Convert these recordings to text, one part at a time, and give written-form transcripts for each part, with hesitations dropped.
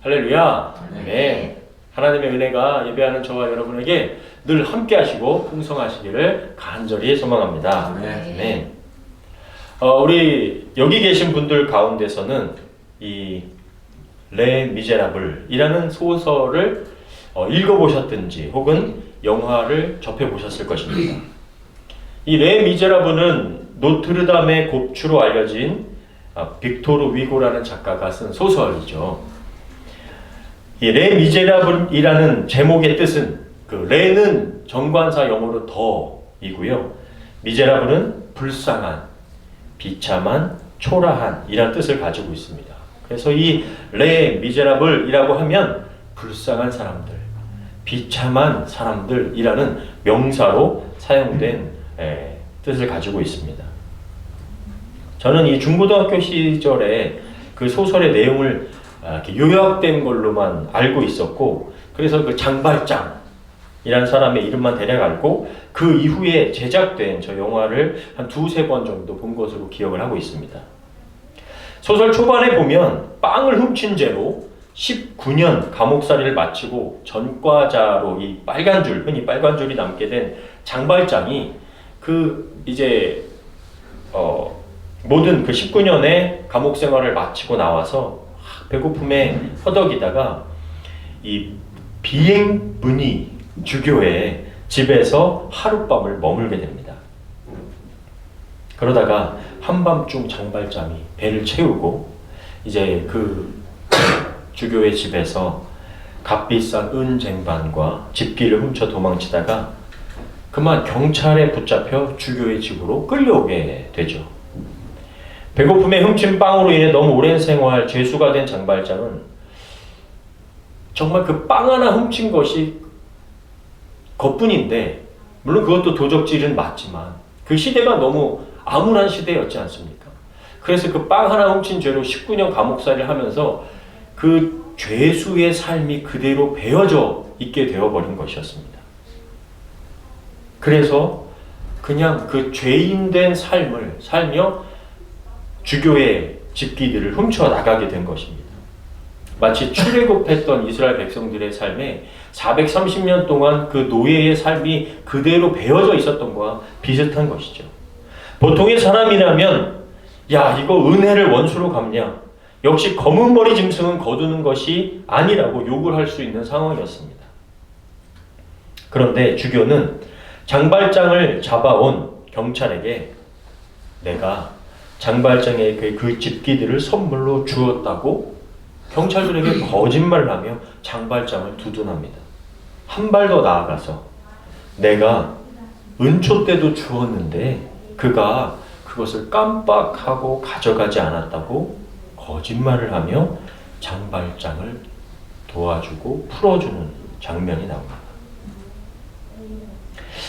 할렐루야. 아멘. 하나님의 은혜가 예배하는 저와 여러분에게 늘 함께 하시고 풍성하시기를 간절히 소망합니다. 아멘. 우리 여기 계신 분들 가운데서는 이 레 미제라블이라는 소설을 읽어보셨든지 혹은 영화를 접해보셨을 것입니다. 이 레 미제라블은 노트르담의 곱추로 알려진 빅토르 위고라는 작가가 쓴 소설이죠. 이 레 미제라블이라는 제목의 뜻은 그 레는 정관사 영어로 더이고요. 미제라블은 불쌍한, 비참한, 초라한 이라는 뜻을 가지고 있습니다. 그래서 이 레 미제라블이라고 하면 불쌍한 사람들, 비참한 사람들이라는 명사로 사용된 뜻을 가지고 있습니다. 저는 이 중고등학교 시절에 그 소설의 내용을 이렇게 요약된 걸로만 알고 있었고, 그래서 그 장발장이라는 사람의 이름만 대략 알고 그 이후에 제작된 저 영화를 한 두세 번 정도 본 것으로 기억을 하고 있습니다. 소설 초반에 보면 빵을 훔친 죄로 19년 감옥살이를 마치고 전과자로 이 빨간 줄, 흔히 빨간 줄이 남게 된 장발장이 그 이제 모든 그 19년의 감옥 생활을 마치고 나와서 배고픔에 허덕이다가 이 비행문이 주교의 집에서 하룻밤을 머물게 됩니다. 그러다가 한밤중 장발장이 배를 채우고 이제 그 주교의 집에서 값비싼 은쟁반과 집기를 훔쳐 도망치다가 그만 경찰에 붙잡혀 주교의 집으로 끌려오게 되죠. 배고픔에 훔친 빵으로 인해 너무 오랜 생활, 죄수가 된 장발장은 정말 그 빵 하나 훔친 것이 것뿐인데, 물론 그것도 도적질은 맞지만 그 시대가 너무 암울한 시대였지 않습니까? 그래서 그 빵 하나 훔친 죄로 19년 감옥살이를 하면서 그 죄수의 삶이 그대로 베어져 있게 되어버린 것이었습니다. 그래서 그냥 그 죄인된 삶을 살며 주교의 집기들을 훔쳐 나가게 된 것입니다. 마치 출애굽했던 이스라엘 백성들의 삶에 430년 동안 그 노예의 삶이 그대로 베어져 있었던 것과 비슷한 것이죠. 보통의 사람이라면 야, 이거 은혜를 원수로 갚냐, 역시 검은 머리 짐승은 거두는 것이 아니라고 욕을 할 수 있는 상황이었습니다. 그런데 주교는 장발장을 잡아온 경찰에게 내가 장발장에게 그 집기들을 선물로 주었다고 경찰들에게 거짓말을 하며 장발장을 두둔합니다. 한 발 더 나아가서 내가 은초 때도 주었는데 그가 그것을 깜빡하고 가져가지 않았다고 거짓말을 하며 장발장을 도와주고 풀어주는 장면이 나옵니다.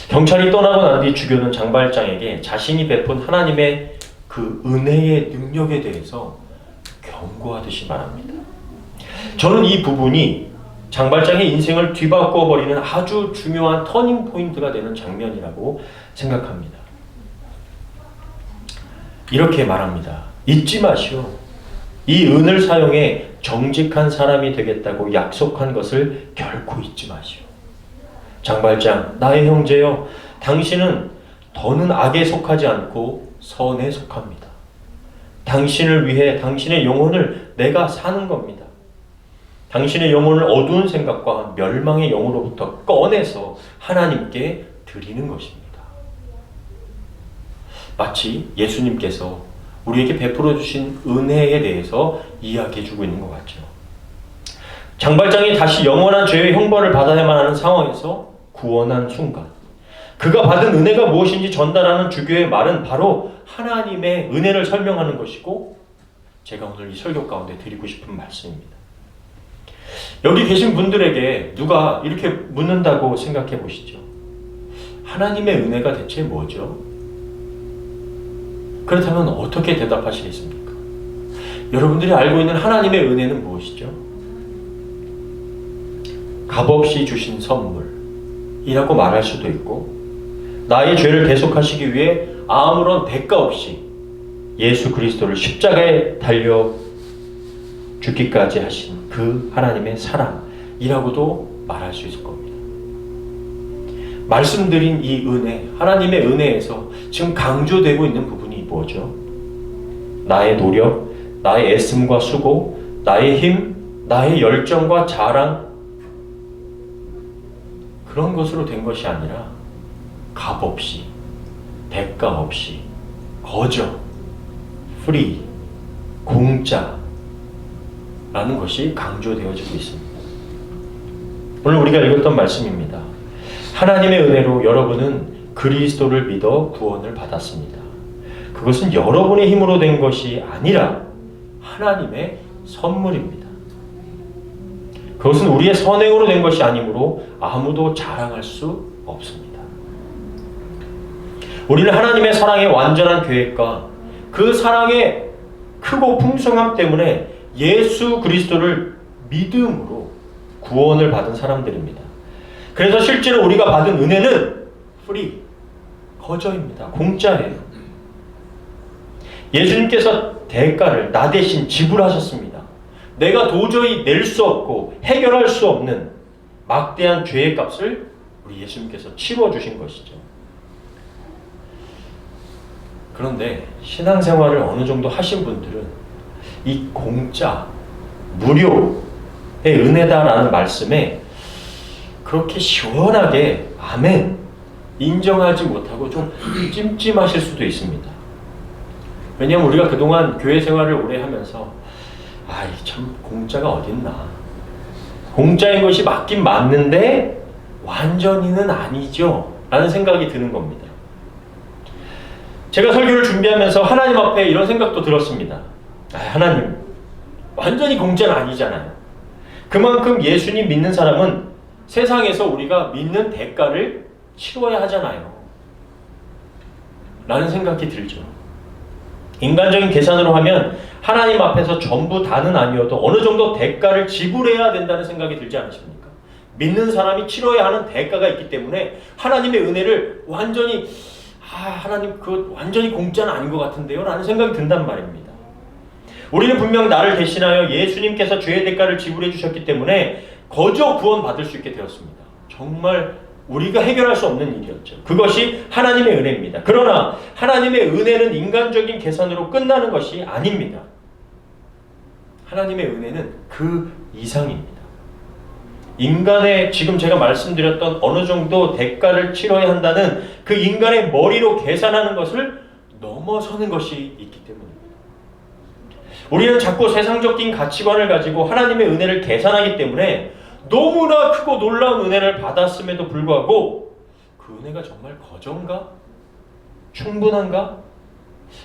경찰이 떠나고 난 뒤 주교는 장발장에게 자신이 베푼 하나님의 그 은혜의 능력에 대해서 경고하듯이 말합니다. 저는 이 부분이 장발장의 인생을 뒤바꿔 버리는 아주 중요한 터닝 포인트가 되는 장면이라고 생각합니다. 이렇게 말합니다. 잊지 마시오. 이 은을 사용해 정직한 사람이 되겠다고 약속한 것을 결코 잊지 마시오. 장발장, 나의 형제여, 당신은 더는 악에 속하지 않고 선에 속합니다. 당신을 위해 당신의 영혼을 내가 사는 겁니다. 당신의 영혼을 어두운 생각과 멸망의 영으로부터 꺼내서 하나님께 드리는 것입니다. 마치 예수님께서 우리에게 베풀어 주신 은혜에 대해서 이야기해주고 있는 것 같죠. 장발장이 다시 영원한 죄의 형벌을 받아야만 하는 상황에서 구원한 순간, 그가 받은 은혜가 무엇인지 전달하는 주교의 말은 바로 하나님의 은혜를 설명하는 것이고, 제가 오늘 이 설교 가운데 드리고 싶은 말씀입니다. 여기 계신 분들에게 누가 이렇게 묻는다고 생각해 보시죠. 하나님의 은혜가 대체 뭐죠? 그렇다면 어떻게 대답하시겠습니까? 여러분들이 알고 있는 하나님의 은혜는 무엇이죠? 값없이 주신 선물이라고 말할 수도 있고, 나의 죄를 대속하시기 위해 아무런 대가 없이 예수 그리스도를 십자가에 달려 죽기까지 하신 그 하나님의 사랑이라고도 말할 수 있을 겁니다. 말씀드린 이 은혜, 하나님의 은혜에서 지금 강조되고 있는 부분이 뭐죠? 나의 노력, 나의 애씀과 수고, 나의 힘, 나의 열정과 자랑, 그런 것으로 된 것이 아니라 값 없이, 대가 없이, 거저, 프리, 공짜라는 것이 강조되어지고 있습니다. 오늘 우리가 읽었던 말씀입니다. 하나님의 은혜로 여러분은 그리스도를 믿어 구원을 받았습니다. 그것은 여러분의 힘으로 된 것이 아니라 하나님의 선물입니다. 그것은 우리의 선행으로 된 것이 아니므로 아무도 자랑할 수 없습니다. 우리는 하나님의 사랑의 완전한 계획과 그 사랑의 크고 풍성함 때문에 예수 그리스도를 믿음으로 구원을 받은 사람들입니다. 그래서 실제로 우리가 받은 은혜는 프리, 거저입니다. 공짜예요. 예수님께서 대가를 나 대신 지불하셨습니다. 내가 도저히 낼 수 없고 해결할 수 없는 막대한 죄의 값을 우리 예수님께서 치러주신 것이죠. 그런데 신앙생활을 어느 정도 하신 분들은 이 공짜, 무료의 은혜다라는 말씀에 그렇게 시원하게 아멘 인정하지 못하고 좀 찜찜하실 수도 있습니다. 왜냐하면 우리가 그동안 교회 생활을 오래 하면서 참 공짜가 어딨나, 공짜인 것이 맞긴 맞는데 완전히는 아니죠 라는 생각이 드는 겁니다. 제가 설교를 준비하면서 하나님 앞에 이런 생각도 들었습니다. 하나님, 완전히 공짜는 아니잖아요. 그만큼 예수님 믿는 사람은 세상에서 우리가 믿는 대가를 치러야 하잖아요 라는 생각이 들죠. 인간적인 계산으로 하면 하나님 앞에서 전부 다는 아니어도 어느 정도 대가를 지불해야 된다는 생각이 들지 않으십니까? 믿는 사람이 치러야 하는 대가가 있기 때문에 하나님의 은혜를 완전히 하나님 그거 완전히 공짜는 아닌 것 같은데요 라는 생각이 든단 말입니다. 우리는 분명 나를 대신하여 예수님께서 죄의 대가를 지불해 주셨기 때문에 거저 구원받을 수 있게 되었습니다. 정말 우리가 해결할 수 없는 일이었죠. 그것이 하나님의 은혜입니다. 그러나 하나님의 은혜는 인간적인 계산으로 끝나는 것이 아닙니다. 하나님의 은혜는 그 이상입니다. 인간의 지금 제가 말씀드렸던 어느 정도 대가를 치러야 한다는 그 인간의 머리로 계산하는 것을 넘어서는 것이 있기 때문입니다. 우리는 자꾸 세상적인 가치관을 가지고 하나님의 은혜를 계산하기 때문에 너무나 크고 놀라운 은혜를 받았음에도 불구하고 그 은혜가 정말 거저인가? 충분한가?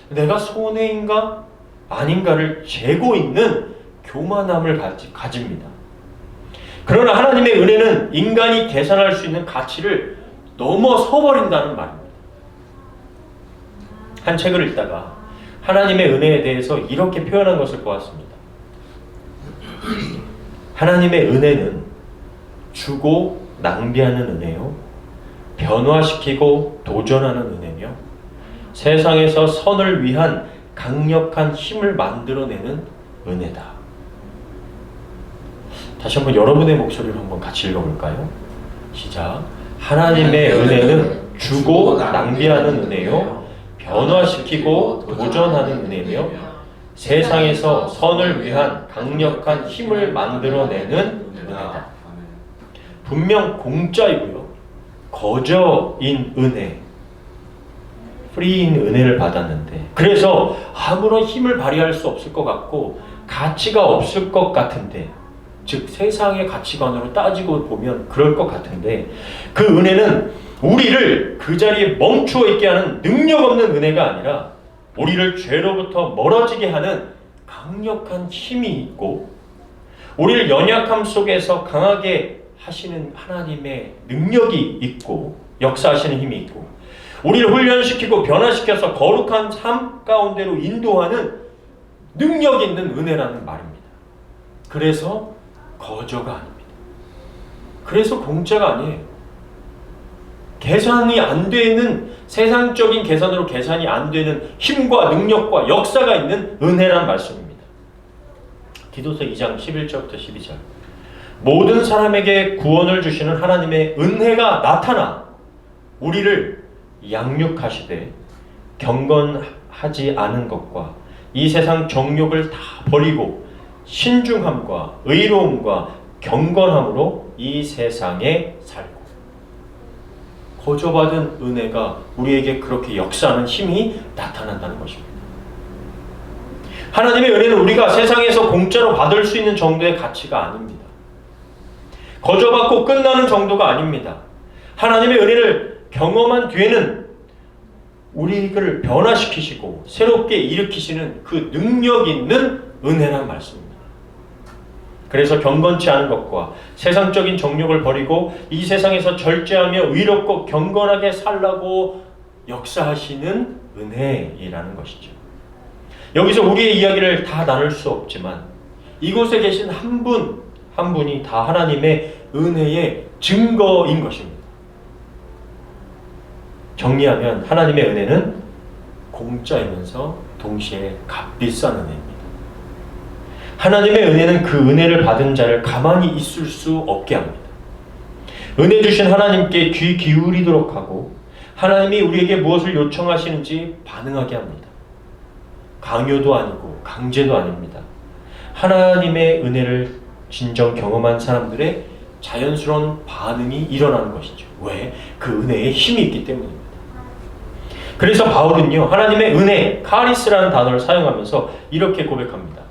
내가 손해인가? 아닌가를 재고 있는 교만함을 가집니다. 그러나 하나님의 은혜는 인간이 계산할 수 있는 가치를 넘어서 버린다는 말입니다. 한 책을 읽다가 하나님의 은혜에 대해서 이렇게 표현한 것을 보았습니다. 하나님의 은혜는 주고 낭비하는 은혜요, 변화시키고 도전하는 은혜며 세상에서 선을 위한 강력한 힘을 만들어내는 은혜다. 다시 한번 여러분의 목소리로 한번 같이 읽어볼까요? 시작. 하나님의 은혜는 주고 낭비하는 은혜요, 변화시키고 도전하는 은혜며 세상에서 선을 위한 강력한 힘을 만들어내는 은혜다. 분명 공짜이고요, 거저인 은혜, 프리인 은혜를 받았는데 그래서 아무런 힘을 발휘할 수 없을 것 같고 가치가 없을 것 같은데, 즉 세상의 가치관으로 따지고 보면 그럴 것 같은데 그 은혜는 우리를 그 자리에 멈추어 있게 하는 능력 없는 은혜가 아니라 우리를 죄로부터 멀어지게 하는 강력한 힘이 있고 우리를 연약함 속에서 강하게 하시는 하나님의 능력이 있고 역사하시는 힘이 있고 우리를 훈련시키고 변화시켜서 거룩한 삶 가운데로 인도하는 능력이 있는 은혜라는 말입니다. 그래서 거저가 아닙니다. 그래서 공짜가 아니에요. 계산이 안 되는, 세상적인 계산으로 계산이 안 되는 힘과 능력과 역사가 있는 은혜란 말씀입니다. 디도서 2장 11절부터 12절. 모든 사람에게 구원을 주시는 하나님의 은혜가 나타나 우리를 양육하시되 경건하지 않은 것과 이 세상 정욕을 다 버리고 신중함과 의로움과 경건함으로 이 세상에 살고. 거저받은 은혜가 우리에게 그렇게 역사하는 힘이 나타난다는 것입니다. 하나님의 은혜는 우리가 세상에서 공짜로 받을 수 있는 정도의 가치가 아닙니다. 거저받고 끝나는 정도가 아닙니다. 하나님의 은혜를 경험한 뒤에는 우리를 변화시키시고 새롭게 일으키시는 그 능력 있는 은혜란 말씀입니다. 그래서 경건치 않은 것과 세상적인 정욕을 버리고 이 세상에서 절제하며 의롭고 경건하게 살라고 역사하시는 은혜이라는 것이죠. 여기서 우리의 이야기를 다 나눌 수 없지만 이곳에 계신 한 분 한 분이 다 하나님의 은혜의 증거인 것입니다. 정리하면 하나님의 은혜는 공짜이면서 동시에 값비싼 은혜입니다. 하나님의 은혜는 그 은혜를 받은 자를 가만히 있을 수 없게 합니다. 은혜 주신 하나님께 귀 기울이도록 하고 하나님이 우리에게 무엇을 요청하시는지 반응하게 합니다. 강요도 아니고 강제도 아닙니다. 하나님의 은혜를 진정 경험한 사람들의 자연스러운 반응이 일어나는 것이죠. 왜? 그 은혜에 힘이 있기 때문입니다. 그래서 바울은요, 하나님의 은혜, 카리스라는 단어를 사용하면서 이렇게 고백합니다.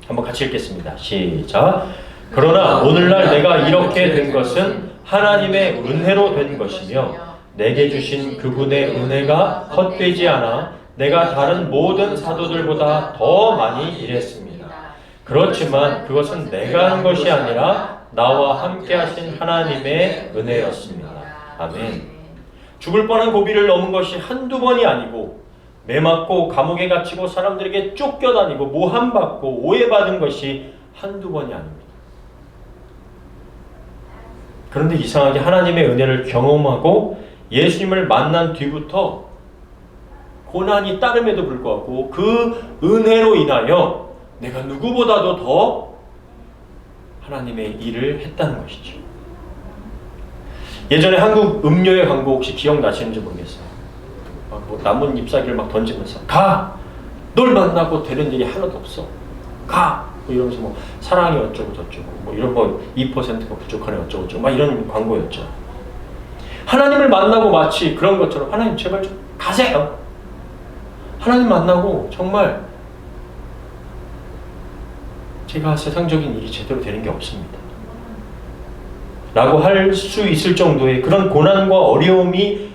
한번 같이 읽겠습니다. 시작. 그러나 오늘날 내가 이렇게 된 것은 하나님의 은혜로 된 것이며 내게 주신 그분의 은혜가 헛되지 않아 내가 다른 모든 사도들보다 더 많이 일했습니다. 그렇지만 그것은 내가 한 것이 아니라 나와 함께 하신 하나님의 은혜였습니다. 아멘. 죽을 뻔한 고비를 넘은 것이 한두 번이 아니고 매 맞고 감옥에 갇히고 사람들에게 쫓겨다니고 모함받고 오해받은 것이 한두 번이 아닙니다. 그런데 이상하게 하나님의 은혜를 경험하고 예수님을 만난 뒤부터 고난이 따름에도 불구하고 그 은혜로 인하여 내가 누구보다도 더 하나님의 일을 했다는 것이죠. 예전에 한국 음료의 광고 혹시 기억나시는지 모르겠어요. 뭐 나뭇 잎사귀를 막 던지면서 가! 널 만나고 되는 일이 하나도 없어. 가! 뭐 이러면서 뭐 사랑이 어쩌고 저쩌고 뭐 이런 거 2%가 부족하네 어쩌고 저쩌고 막 이런 광고였죠. 하나님을 만나고 마치 그런 것처럼 하나님 제발 좀 가세요. 하나님 만나고 정말 제가 세상적인 일이 제대로 되는 게 없습니다. 라고 할 수 있을 정도의 그런 고난과 어려움이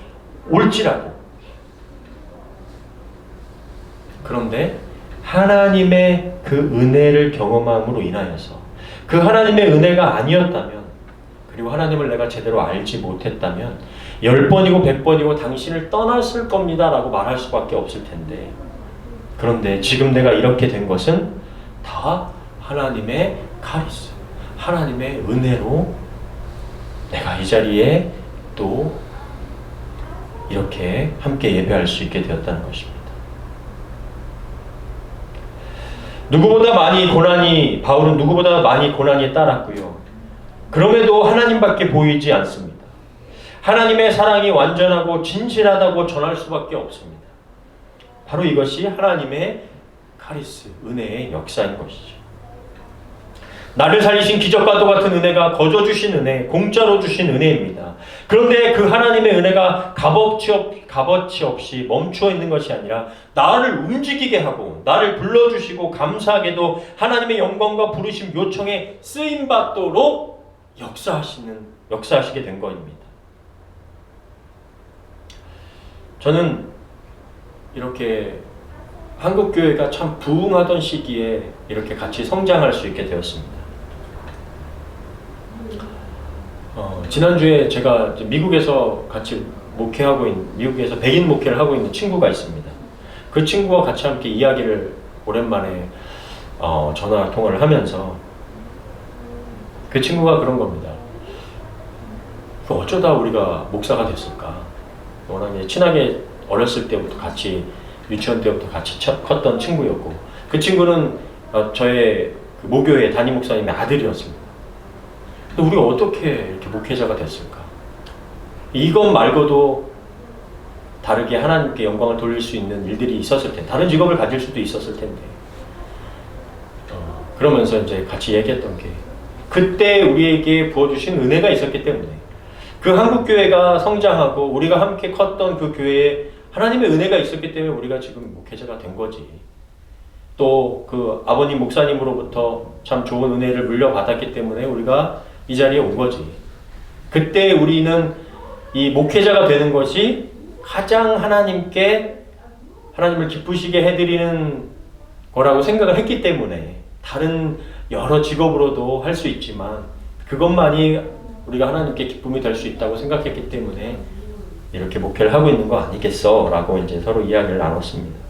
올지라도 그런데 하나님의 그 은혜를 경험함으로 인하여서 그 하나님의 은혜가 아니었다면 그리고 하나님을 내가 제대로 알지 못했다면 10번이고 100번이고 당신을 떠났을 겁니다 라고 말할 수밖에 없을 텐데 그런데 지금 내가 이렇게 된 것은 다 하나님의 카리스, 하나님의 은혜로 내가 이 자리에 또 이렇게 함께 예배할 수 있게 되었다는 것입니다. 바울은 누구보다 많이 고난이 따랐고요. 그럼에도 하나님밖에 보이지 않습니다. 하나님의 사랑이 완전하고 진실하다고 전할 수밖에 없습니다. 바로 이것이 하나님의 카리스, 은혜의 역사인 것이죠. 나를 살리신 기적과도 같은 은혜가 거저 주신 은혜, 공짜로 주신 은혜입니다. 그런데 그 하나님의 은혜가 값어치 없이 멈추어 있는 것이 아니라 나를 움직이게 하고 나를 불러주시고 감사하게도 하나님의 영광과 부르심 요청에 쓰임받도록 역사하시게 된 것입니다. 저는 이렇게 한국교회가 참 부흥하던 시기에 이렇게 같이 성장할 수 있게 되었습니다. 지난주에 제가 미국에서 같이 미국에서 백인 목회를 하고 있는 친구가 있습니다. 그 친구와 같이 함께 이야기를 오랜만에 전화 통화를 하면서 그 친구가 그런 겁니다. 어쩌다 우리가 목사가 됐을까? 워낙 친하게 어렸을 때부터 같이 유치원 때부터 같이 컸던 친구였고 그 친구는 저의 그 모교회 담임 목사님의 아들이었습니다. 근데 우리가 어떻게 이렇게 목회자가 됐을까? 이것 말고도 다르게 하나님께 영광을 돌릴 수 있는 일들이 있었을 텐데, 다른 직업을 가질 수도 있었을 텐데, 그러면서 이제 같이 얘기했던 게, 그때 우리에게 부어주신 은혜가 있었기 때문에, 그 한국교회가 성장하고 우리가 함께 컸던 그 교회에 하나님의 은혜가 있었기 때문에 우리가 지금 목회자가 된 거지. 또 그 아버님 목사님으로부터 참 좋은 은혜를 물려받았기 때문에 우리가 이 자리에 온 거지. 그때 우리는 이 목회자가 되는 것이 가장 하나님을 기쁘시게 해드리는 거라고 생각을 했기 때문에, 다른 여러 직업으로도 할 수 있지만 그것만이 우리가 하나님께 기쁨이 될 수 있다고 생각했기 때문에 이렇게 목회를 하고 있는 거 아니겠어? 라고 이제 서로 이야기를 나눴습니다.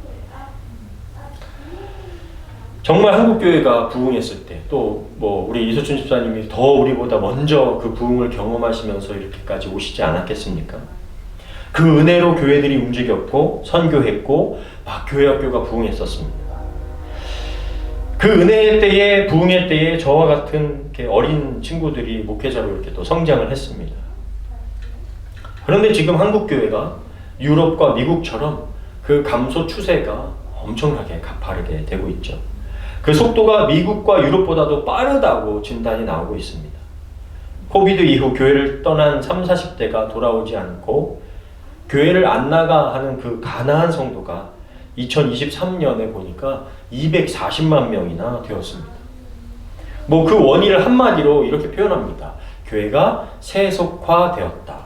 정말 한국교회가 부흥했을 때, 또 뭐 우리 이소춘 집사님이 더 우리보다 먼저 그 부흥을 경험하시면서 이렇게까지 오시지 않았겠습니까? 그 은혜로 교회들이 움직였고 선교했고 막 교회학교가 부흥했었습니다. 그 은혜의 때에, 부흥의 때에 저와 같은 이렇게 어린 친구들이 목회자로 이렇게 또 성장을 했습니다. 그런데 지금 한국교회가 유럽과 미국처럼 그 감소 추세가 엄청나게 가파르게 되고 있죠. 그 속도가 미국과 유럽보다도 빠르다고 진단이 나오고 있습니다. 코비드 이후 교회를 떠난 30, 40대가 돌아오지 않고 교회를 안 나가 하는 그 가난한 성도가 2023년에 보니까 240만 명이나 되었습니다. 뭐 그 원인을 한마디로 이렇게 표현합니다. 교회가 세속화되었다.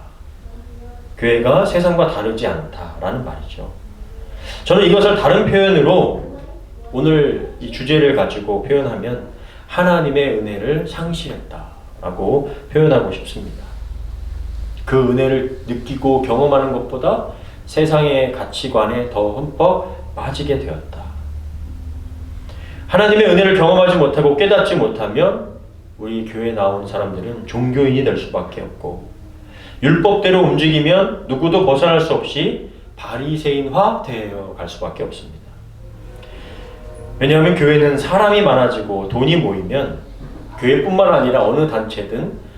교회가 세상과 다르지 않다라는 말이죠. 저는 이것을 다른 표현으로 오늘 이 주제를 가지고 표현하면 하나님의 은혜를 상실했다라고 표현하고 싶습니다. 그 은혜를 느끼고 경험하는 것보다 세상의 가치관에 더 흠뻑 빠지게 되었다. 하나님의 은혜를 경험하지 못하고 깨닫지 못하면 우리 교회에 나온 사람들은 종교인이 될 수밖에 없고, 율법대로 움직이면 누구도 벗어날 수 없이 바리새인화 되어 갈 수밖에 없습니다. 왜냐하면 교회는 사람이 많아지고 돈이 모이면 교회뿐만 아니라 어느 단체든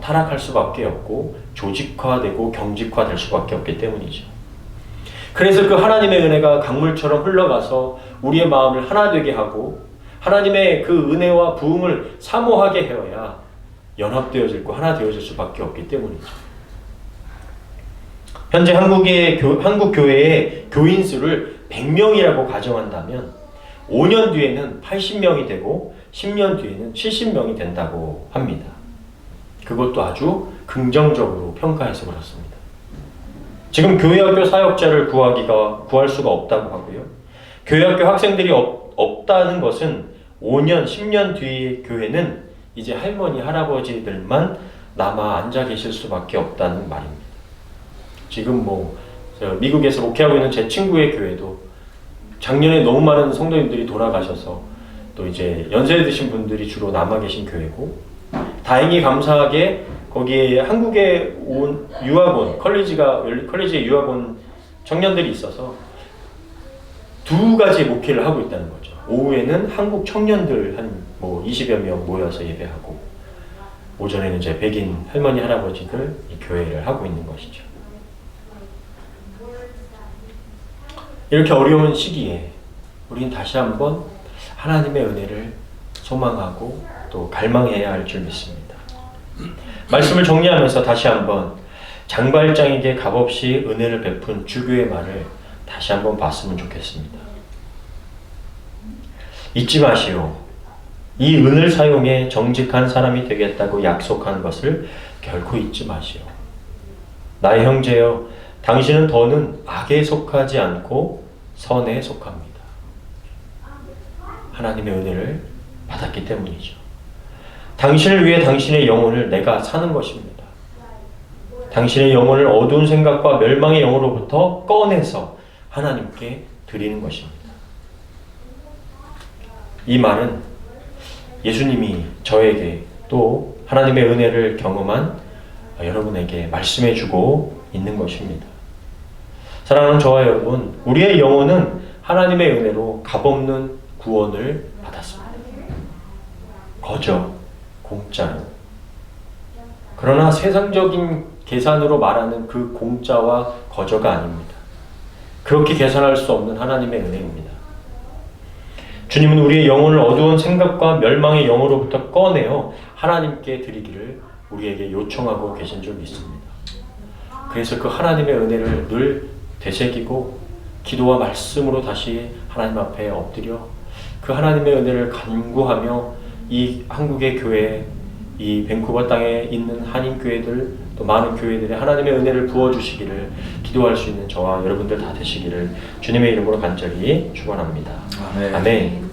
타락할 수밖에 없고 조직화되고 경직화될 수밖에 없기 때문이죠. 그래서 그 하나님의 은혜가 강물처럼 흘러가서 우리의 마음을 하나 되게 하고 하나님의 그 은혜와 부흥을 사모하게 해야 연합되어지고 하나 되어질 수밖에 없기 때문이죠. 현재 한국 교회의 교인 수를 100명이라고 가정한다면 5년 뒤에는 80명이 되고 10년 뒤에는 70명이 된다고 합니다. 그것도 아주 긍정적으로 평가해서 그렇습니다. 지금 교회학교 사역자를 구할 수가 없다고 하고요. 교회학교 학생들이 없다는 것은 5년, 10년 뒤의 교회는 이제 할머니, 할아버지들만 남아 앉아 계실 수밖에 없다는 말입니다. 지금 미국에서 목회하고 있는 제 친구의 교회도 작년에 너무 많은 성도님들이 돌아가셔서 또 이제 연세 드신 분들이 주로 남아 계신 교회고, 다행히 감사하게 거기에 한국에 온 유학원, 컬리지에 유학 온 청년들이 있어서 두 가지 목회를 하고 있다는 거죠. 오후에는 한국 청년들 한 20여 명 모여서 예배하고, 오전에는 이제 백인 할머니, 할아버지들 이 교회를 하고 있는 것이죠. 이렇게 어려운 시기에 우리는 다시 한번 하나님의 은혜를 소망하고 또 갈망해야 할 줄 믿습니다. 말씀을 정리하면서 다시 한번 장발장에게 값없이 은혜를 베푼 주교의 말을 다시 한번 봤으면 좋겠습니다. 잊지 마시오. 이 은을 사용해 정직한 사람이 되겠다고 약속한 것을 결코 잊지 마시오. 나의 형제여, 당신은 더는 악에 속하지 않고 선에 속합니다. 하나님의 은혜를 받았기 때문이죠. 당신을 위해 당신의 영혼을 내가 사는 것입니다. 당신의 영혼을 어두운 생각과 멸망의 영으로부터 꺼내서 하나님께 드리는 것입니다. 이 말은 예수님이 저에게 또 하나님의 은혜를 경험한 여러분에게 말씀해 주고 있는 것입니다. 사랑하는 저와 여러분, 우리의 영혼은 하나님의 은혜로 값없는 구원을 받았습니다. 거저, 공짜로. 그러나 세상적인 계산으로 말하는 그 공짜와 거저가 아닙니다. 그렇게 계산할 수 없는 하나님의 은혜입니다. 주님은 우리의 영혼을 어두운 생각과 멸망의 영으로부터 꺼내어 하나님께 드리기를 우리에게 요청하고 계신 줄 믿습니다. 그래서 그 하나님의 은혜를 늘 되새기고 기도와 말씀으로 다시 하나님 앞에 엎드려 그 하나님의 은혜를 간구하며 이 한국의 교회, 이 밴쿠버 땅에 있는 한인교회들 또 많은 교회들의 하나님의 은혜를 부어주시기를 기도할 수 있는 저와 여러분들 다 되시기를 주님의 이름으로 간절히 축원합니다. 아멘.